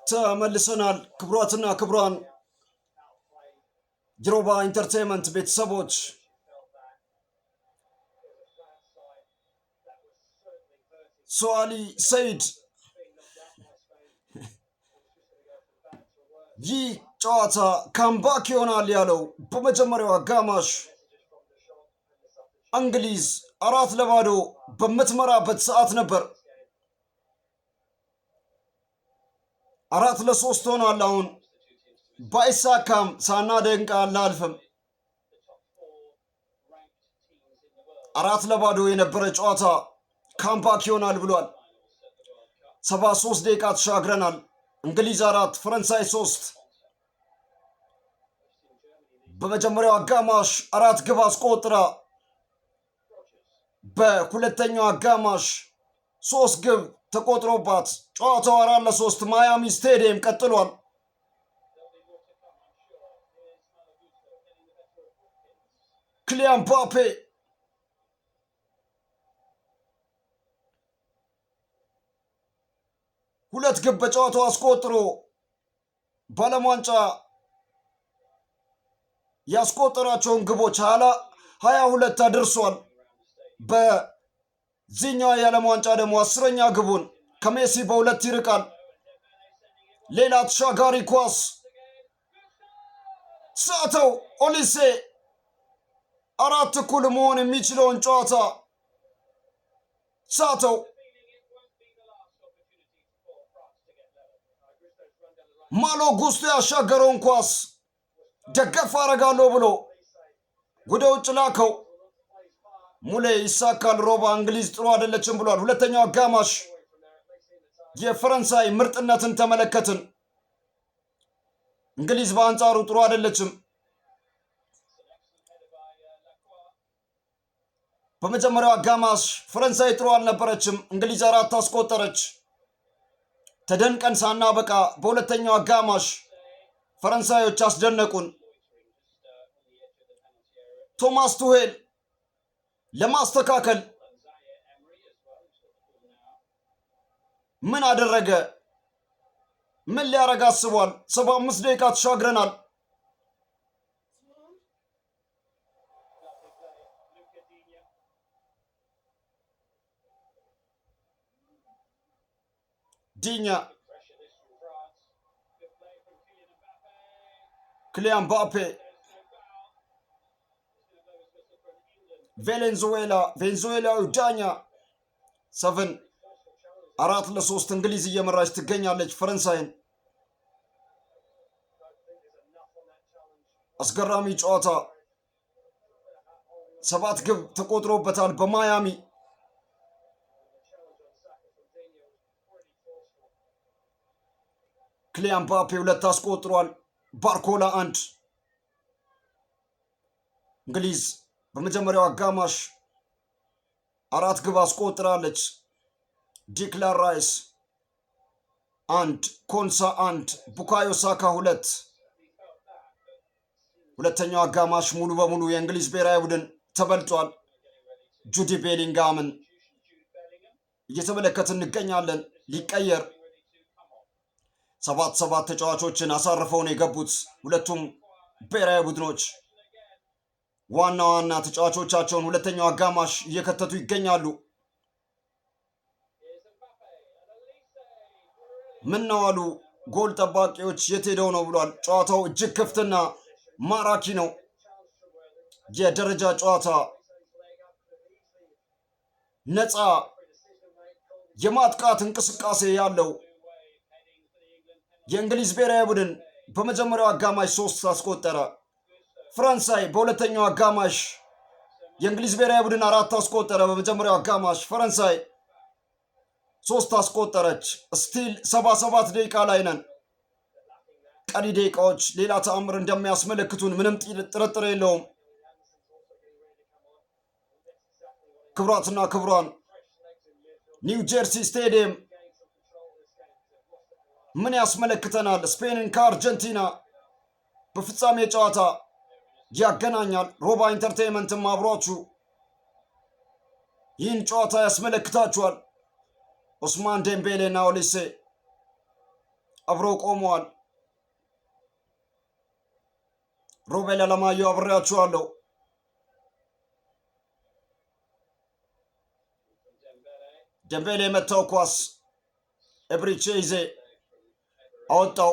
ተመልሰናል። ክቡራትና ክቡራን ጅሮባ ኢንተርቴይንመንት ቤተሰቦች ሶአሊ ሰይድ ይህ ጨዋታ ካምባክ ይሆናል ያለው በመጀመሪያው አጋማሽ እንግሊዝ 4-0 በምትመራበት ሰዓት ነበር። 4-3 ሆኗል። አሁን ባይሳካም ሳናደንቅ አናልፍም። 4-0 የነበረ ጨዋታ ካምባክ ይሆናል ብሏል። 73 ደቂቃ ተሻግረናል። እንግሊዝ 4 ፈረንሳይ 3። በመጀመሪያው አጋማሽ 4 ግብ አስቆጥራ በሁለተኛው አጋማሽ 3 ግብ ተቆጥሮባት ጨዋታው 4-3 ማያሚ ስቴዲየም ቀጥሏል። ክሊያን ምባፔ ሁለት ግብ በጨዋታው አስቆጥሮ በዓለም ዋንጫ ያስቆጠራቸውን ግቦች 22 አድርሷል። በዚህኛው የዓለም ዋንጫ ደግሞ 10ኛ ግቡን ከሜሲ በ2 ይርቃል። ሌላ ተሻጋሪ ኳስ ሳተው ኦሊሴ 4-1 መሆን የሚችለውን ጨዋታ ሳተው ማሎ ጉስቶ ያሻገረውን ኳስ ደገፍ አረጋለሁ ብሎ ወደ ውጭ ላከው። ሙሌ ይሳካል። ሮባ እንግሊዝ ጥሩ አይደለችም ብሏል። ሁለተኛው አጋማሽ የፈረንሳይ ምርጥነትን ተመለከትን። እንግሊዝ በአንጻሩ ጥሩ አይደለችም። በመጀመሪያው አጋማሽ ፈረንሳይ ጥሩ አልነበረችም። እንግሊዝ 4 አስቆጠረች። ተደንቀን ሳናበቃ በሁለተኛው አጋማሽ ፈረንሳዮች አስደነቁን። ቶማስ ቱሄል ለማስተካከል ምን አደረገ? ምን ሊያረግ አስቧል? 75 ደቂቃ ተሻግረናል። ዲኛ ክሊያን ምባፔ ቬንዙዌላዊ ዳኛ 4-3 እንግሊዝ እየመራች ትገኛለች ፈረንሳይን። አስገራሚ ጨዋታ 7 ግብ ተቆጥሮበታል በማያሚ። ክሊያን ምባፔ 2 አስቆጥሯል። ባርኮላ 1። እንግሊዝ በመጀመሪያው አጋማሽ 4 ግብ አስቆጥራለች። ዲክላን ራይስ 1፣ ኮንሳ 1፣ ቡካዮ ሳካ 2። ሁለተኛው አጋማሽ ሙሉ በሙሉ የእንግሊዝ ብሔራዊ ቡድን ተበልጧል። ጁዲ ቤሊንጋምን እየተመለከትን እንገኛለን። ሊቀየር 7 ተጫዋቾችን አሳርፈው ነው የገቡት ሁለቱም ብሔራዊ ቡድኖች። ዋና ተጫዋቾቻቸውን ሁለተኛው አጋማሽ እየከተቱ ይገኛሉ። ምነው አሉ ጎል ጠባቂዎች የት ሄደው ነው ብሏል። ጨዋታው እጅግ ክፍትና ማራኪ ነው። የደረጃ ጨዋታ ነፃ የማጥቃት እንቅስቃሴ ያለው የእንግሊዝ ብሔራዊ ቡድን በመጀመሪያው አጋማሽ 3 አስቆጠረ። ፈረንሳይ በሁለተኛው አጋማሽ የእንግሊዝ ብሔራዊ ቡድን 4 አስቆጠረ። በመጀመሪያው አጋማሽ ፈረንሳይ 3 አስቆጠረች። ስቲል 77 ደቂቃ ላይ ነን። ቀሪ ደቂቃዎች ሌላ ተአምር እንደሚያስመለክቱን ምንም ጥርጥር የለውም። ክቡራትና ክቡራን ኒው ጀርሲ ስቴዲየም ምን ያስመለክተናል? ስፔንን ከአርጀንቲና በፍጻሜ ጨዋታ ያገናኛል። ሮባ ኢንተርቴይንመንትም አብሯችሁ ይህን ጨዋታ ያስመለክታችኋል። ኦስማን ዴምቤሌ እና ኦሊሴ አብረው ቆመዋል። ሮቤል አለማየሁ አብሬያችኋለሁ። ደምቤሌ የመታው ኳስ ኤብሪቼ ይዜ አወጣው።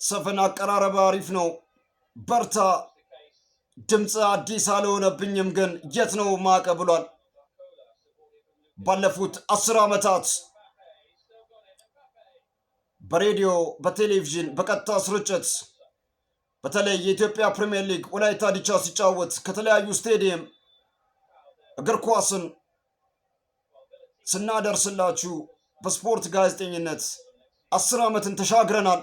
ሰፈን አቀራረብ አሪፍ ነው። በርታ። ድምፅ አዲስ አልሆነብኝም፣ ግን የት ነው ማቀ ብሏል። ባለፉት 10 ዓመታት በሬዲዮ፣ በቴሌቪዥን፣ በቀጥታ ስርጭት በተለይ የኢትዮጵያ ፕሪሚየር ሊግ ወላይታ ዲቻ ሲጫወት ከተለያዩ ስቴዲየም እግር ኳስን ስናደርስላችሁ በስፖርት ጋዜጠኝነት 10 ዓመትን ተሻግረናል።